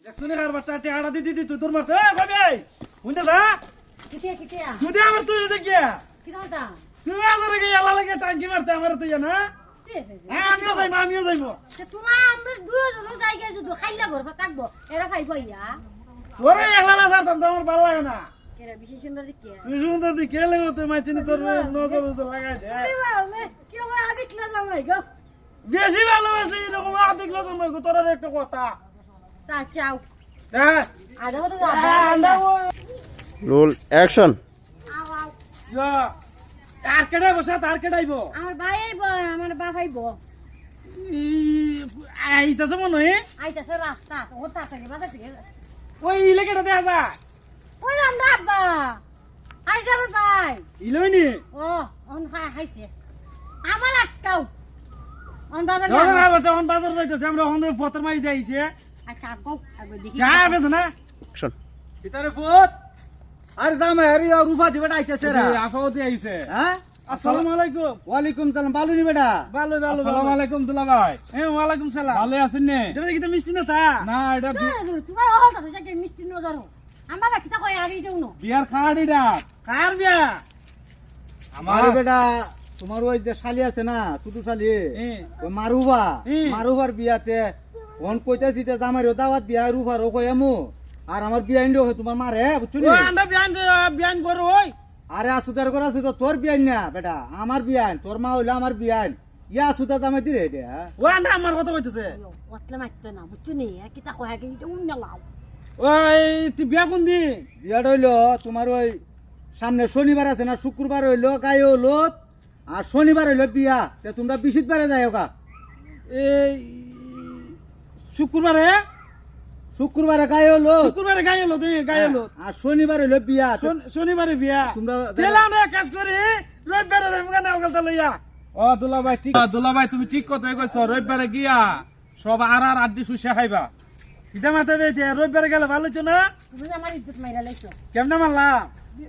দেখছনি কার বাচ্চা টেহাড়া দিদি তুই তোর মারছে এ ভাবি হুন্ডা যা কিতিয়া তুই আমার তুই এসে গিয়া কি দাওতা তুই আলাদা গিয়ে আলাদা লাগে টাঙ্কি মারতে আমার তুই না হ্যাঁ আমিও যাইবো তোমার আমরা দুজন জায়গায় যদি খাইলা ঘর থাকবো এরা খাইব ইয়া ওরে একলা না ছাড়তাম তো আমার ভালো লাগে না এরা বিশেষ সুন্দর দেখি তুই সুন্দর দি কে লাগো তুই মাইছিনি তোর নজর নজর লাগাই দে কি আমার আদিক না জামাই গো বেশি ভালোবাসলি এরকম আদিক না জামাই গো তোর একটা কথা তা চাও হ্যাঁ আদা তো আন্দা রোল অ্যাকশন। আও আও ইয়া আর কেডাইবো সাথ আর কেডাইবো আমার ভাই আইব আমার বাপ আইব আইতাছে মনে হয় আইতাছে রাস্তা ও তাড়াতাড়ি বাজার থেকে ওই ইলেকেটা দেখা যায় ওই আমরা আব্বা আই যাবে ভাই ইলইনি ও অন খাইছে আমার আটকাও অন বাজার যখন আবার তখন বাজার যাইতেছে আমরা ওখান থেকে পত্র মারি দিয়েছে আচ্ছা আটকাও আগে দেখি যা বেছে না অ্যাকশন। ভিতরে ফুট আর জামাই আর রুফা দিবে ডাইতেছে রা আফাওতে আইছে হ্যাঁ আসসালামু আলাইকুম ওয়ালাইকুম সালাম বালুনি বেটা ভালো ভালো আসসালামু আলাইকুম দুলা ভাই হ্যাঁ ওয়ালাইকুম সালাম ভালো আছেন নে এটা কি তো মিষ্টি না তা না এটা তোমার অহল আছে যে মিষ্টি নজর হোক আমার বাবা কিটা কই আগে যাও না বিয়ার খাড়ি ডা কার বিয়া আমার বেটা তোমার ওই যে শালি আছে না ছোট শালি হ্যাঁ। ওই মারুবা হুম। মারুবার বিয়াতে ফোন কইতাছি তে জামাইরও দাওয়াত দিয়া রুফারও কইমু আর আমার বিয়া ইন্ডো তোমার মারে বুঝছো ও নি আন্ডা বিয়ান করো ওই আরে আসুদার করা আসু তো তোর বিয়ান না বেটা আমার বিয়ান তোর মা হইলো আমার বিয়ান ইয়া আসুদা জামাই দিরে এটা ও আন্ডা আমার কথা কইতেছে ওতলে মারতে না বুঝছো নি কিটা কই আগে এটা উন্না লাও ওই তুই বিয়া কোন দিন বিয়াটা হইলো তোমার ওই সামনে শনিবার আছে না শুক্রবার হইলো গায়ে হলো আর শনিবার হইলো বিয়া তে তোমরা বিশিতবারে যাই ওকা এই শুক্রবারে শুক্রবারে গায়ে হলো শুক্রবারে গায়ে হলো তুই গায়ে হলো আর শনিবার হইলো বিয়া শনিবারে বিয়া তোমরা তাহলে আমরা এক কাজ করি রবিবারে যাবো কেন ওখানটা লইয়া ও দুলাভাই ঠিক দুলাভাই তুমি ঠিক কথাই কইছো রবিবারে গিয়া সব আর আড্ডি সুসে খাইবা এটা মাথায় পেয়েছে রবিবারে গেলে ভালো হইতো না তুমি আমার ইজ্জত মাইরা লাইছো কেমনে মারলাম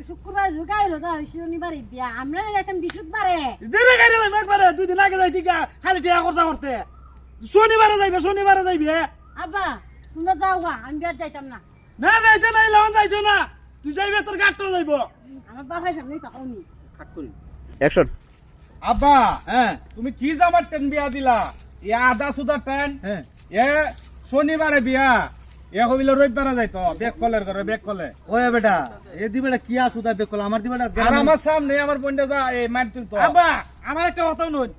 শুক্রবার জুগাইলো তো শনিবারে বিয়া আমরা যাইতাম বৃহস্পতিবারে দিনে গাড়ি লাগবে একবারে 2 দিন আগে যাইতি খালি টিয়া খরচা করতে শনিবারে যাইবে আব্বা তোমরা যাও গা আমি বিয়া যাইতাম না না যাইছো না লন যাইছো না তুই যাইবে তোর গাড়িটা যাইব আমার বাবার সামনে তাকাওনি খাট করি অ্যাকশন। আব্বা হ্যাঁ তুমি কি জামার টেন বিয়া দিলা এ আদা সুদা টেন হ্যাঁ এ শনিবারে বিয়া এ হইলো রবিবারে যাইতো বেক কলের ঘরে বেক কলে ওয়া বেটা এ দিবেটা কি আসুদা বেকল আমার দিবেটা আর আমার সামনে আমার বোনটা যা এই মার তুলতো আব্বা আমার একটা কথা নই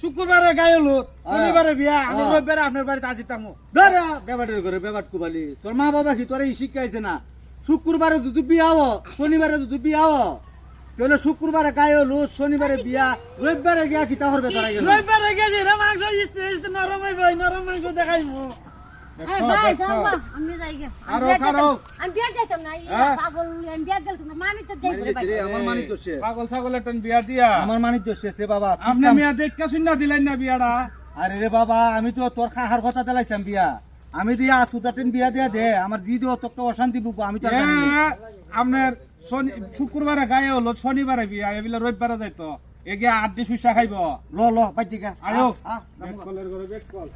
শুক্রবারে গায়ে হলো শনিবারে বিয়া আমি রবিবারে আপনার বাড়িতে আসি তামু ধরা বেবাটের ঘরে বেবাট কুবালি তোর মা বাবা কি তোরে শিখাইছে না শুক্রবারে যদি বিয়া হও শনিবারে যদি বিয়া হও তাহলে শুক্রবারে গায়ে হলো শনিবারে বিয়া রবিবারে গিয়া কিতা করবে তোরা গেল রবিবারে গেছি রে মাংস ইস্তে নরম হইব নরম মাংস দেখাইবো এই ভাই যাও গা আমি যাই গে আমি বিয়া যাইতাম না পাগল আমি বিয়া গেল তোমরা মানি তো যাইবে ভাই আমার মানিক দোষে পাগল ছাগলের টেন বিয়া দিয়া আমার মানিক দোষে সে বাবা আপনি মিয়া দেখা শুননা দিলেন না বিয়াটা আরে রে বাবা আমি তো তোর খাহার কথা চালাইছিলাম বিয়া আমি দিয়া আসুদাটিন বিয়া দিয়া দে আমার জি দিও তোর অশান্তি বুকবো আমি তো আর জানি না। আপনার শুক্রবারে গায়ে হলো শনিবারে বিয়া এগুলো রবিবারে যাইতো এগিয়ে আড্ডি সুসা খাইব ল ল বাইদিকা আয়ো আ, আ, বেক কলের ঘরে বেক কল